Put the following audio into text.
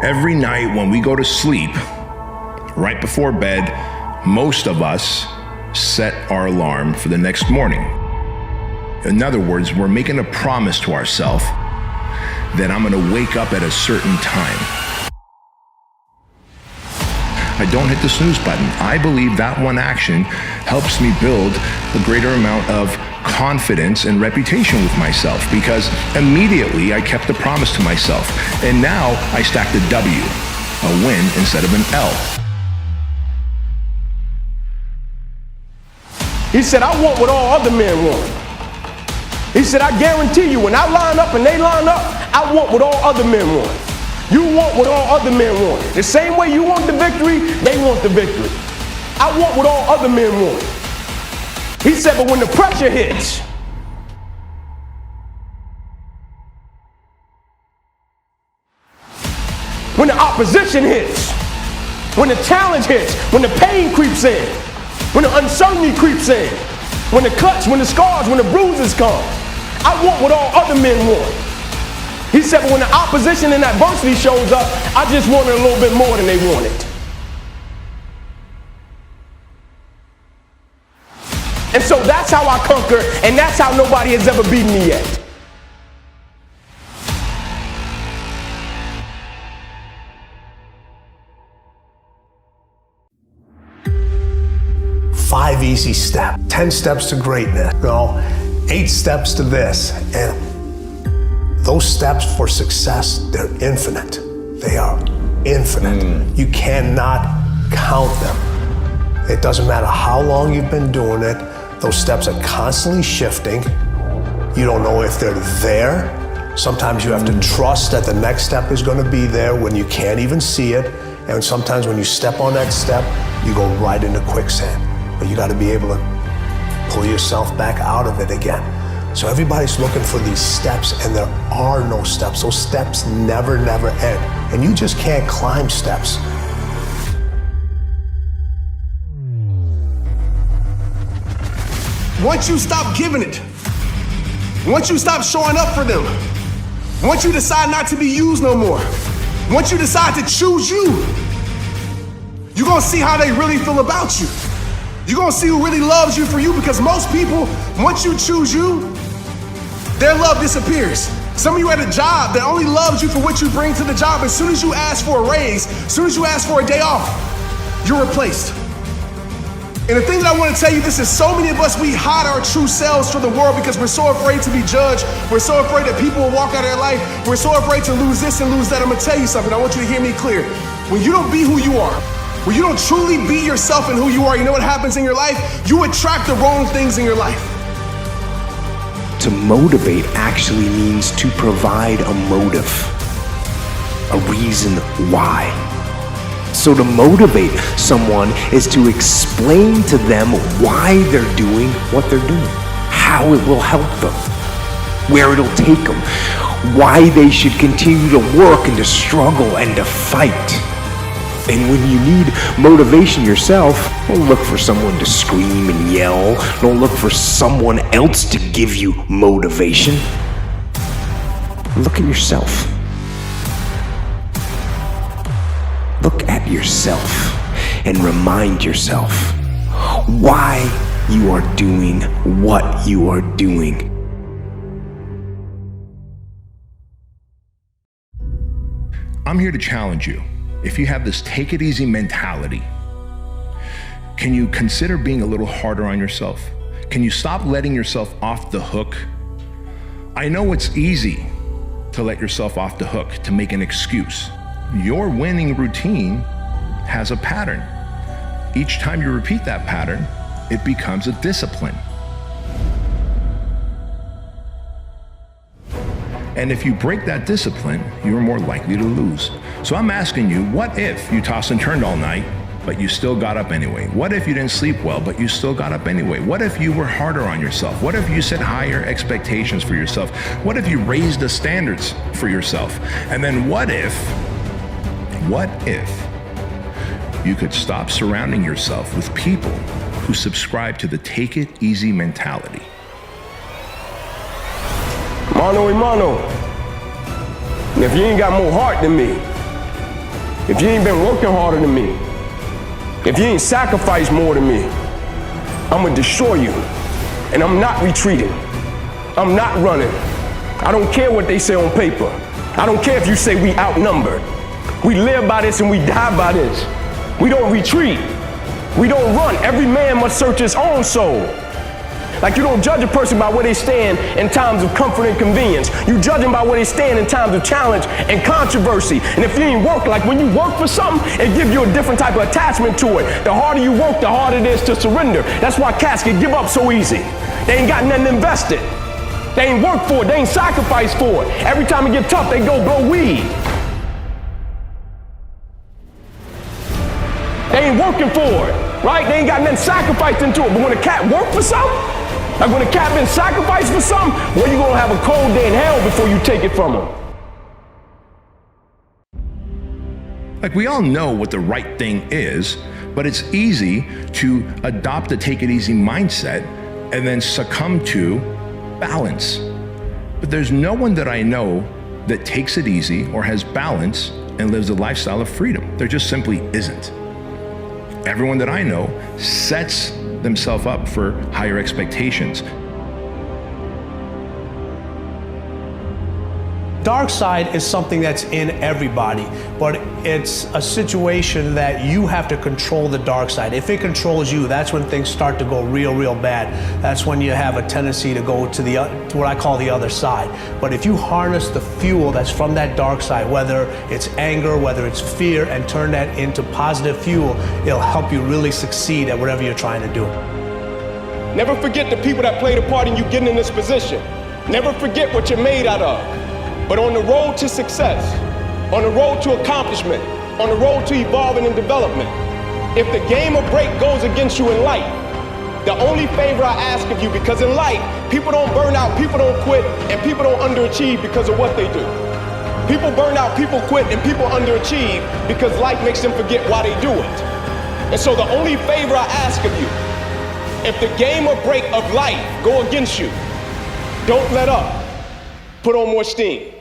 Every night when we go to sleep, right before bed, most of us set our alarm for the next morning. In other words, we're making a promise to ourselves that I'm gonna wake up at a certain time. I don't hit the snooze button. I believe that one action helps me build a greater amount of confidence and reputation with myself, because immediately I kept the promise to myself, and now I stacked a W, a win instead of an L. He said, I want what all other men want. He said, I guarantee you, when I line up and they line up, I want what all other men want. You want what all other men want. The same way you want the victory, they want the victory. I want what all other men want. He said, but when the pressure hits, when the opposition hits, when the challenge hits, when the pain creeps in, when the uncertainty creeps in, when the cuts, when the scars, when the bruises come, I want what all other men want. He said, but when the opposition and adversity shows up, I just want it a little bit more than they want it. And so that's how I conquer, and that's how nobody has ever beaten me yet. Five easy steps, 10 steps to greatness, 8 steps to this. And those steps for success, they're infinite. They are infinite. You cannot count them. It doesn't matter how long you've been doing it. Those steps are constantly shifting. You don't know if they're there. Sometimes you have to trust that the next step is going to be there when you can't even see it. And sometimes when you step on that step, you go right into quicksand. But you got to be able to pull yourself back out of it again. So everybody's looking for these steps, and there are no steps. Those steps never end. And you just can't climb steps. Once you stop giving it, once you stop showing up for them, once you decide not to be used no more, once you decide to choose you, you're gonna see how they really feel about you. You're gonna see who really loves you for you, because most people, once you choose you, their love disappears. Some of you at a job that only loves you for what you bring to the job. As soon as you ask for a raise, as soon as you ask for a day off, you're replaced. And the thing that I want to tell you, this is so many of us, we hide our true selves from the world because we're so afraid to be judged. We're so afraid that people will walk out of their life. We're so afraid to lose this and lose that. I'm gonna tell you something. I want you to hear me clear. When you don't be who you are, when you don't truly be yourself and who you are, you know what happens in your life? You attract the wrong things in your life. To motivate actually means to provide a motive, a reason why. So to motivate someone is to explain to them why they're doing what they're doing, how it will help them, where it'll take them, why they should continue to work and to struggle and to fight. And when you need motivation yourself, don't look for someone to scream and yell. Don't look for someone else to give you motivation. Look at yourself. Look at yourself and remind yourself why you are doing what you are doing. I'm here to challenge you. If you have this take it easy mentality, can you consider being a little harder on yourself? Can you stop letting yourself off the hook? I know it's easy to let yourself off the hook, to make an excuse. Your winning routine has a pattern. Each time you repeat that pattern, it becomes a discipline. And if you break that discipline, you're more likely to lose. So I'm asking you, what if you tossed and turned all night, but you still got up anyway? What if you didn't sleep well, but you still got up anyway? What if you were harder on yourself? What if you set higher expectations for yourself? What if you raised the standards for yourself? And then what if you could stop surrounding yourself with people who subscribe to the take it easy mentality? Mano a mano. And if you ain't got more heart than me, if you ain't been working harder than me, if you ain't sacrificed more than me, I'm gonna destroy you. And I'm not retreating. I'm not running. I don't care what they say on paper. I don't care if you say we outnumbered. We live by this and we die by this. We don't retreat. We don't run. Every man must search his own soul. Like you don't judge a person by where they stand in times of comfort and convenience. You judge them by where they stand in times of challenge and controversy. And if you ain't work, like when you work for something, it gives you a different type of attachment to it. The harder you work, the harder it is to surrender. That's why cats can give up so easy. They ain't got nothing invested. They ain't worked for it. They ain't sacrificed for it. Every time it get tough, they go blow weed. They ain't working for it, right? They ain't got nothing sacrificed into it. But when a cat work for something, like when a cat been sacrificed for something, well, you gonna have a cold day in hell before you take it from them. Like we all know what the right thing is, but it's easy to adopt a take it easy mindset and then succumb to balance. But there's no one that I know that takes it easy or has balance and lives a lifestyle of freedom. There just simply isn't. Everyone that I know sets themselves up for higher expectations. Dark side is something that's in everybody, but it's a situation that you have to control the dark side. If it controls you, that's when things start to go real bad. That's when you have a tendency to go to to what I call the other side. But if you harness the fuel that's from that dark side, whether it's anger, whether it's fear, and turn that into positive fuel, it'll help you really succeed at whatever you're trying to do. Never forget the people that played a part in you getting in this position. Never forget what you're made out of. But on the road to success, on the road to accomplishment, on the road to evolving and development, if the game of break goes against you in life, the only favor I ask of you, because in life, people don't burn out, people don't quit, and people don't underachieve because of what they do. People burn out, people quit, and people underachieve because life makes them forget why they do it. And so the only favor I ask of you, if the game of break of life go against you, don't let up. Put on more steam.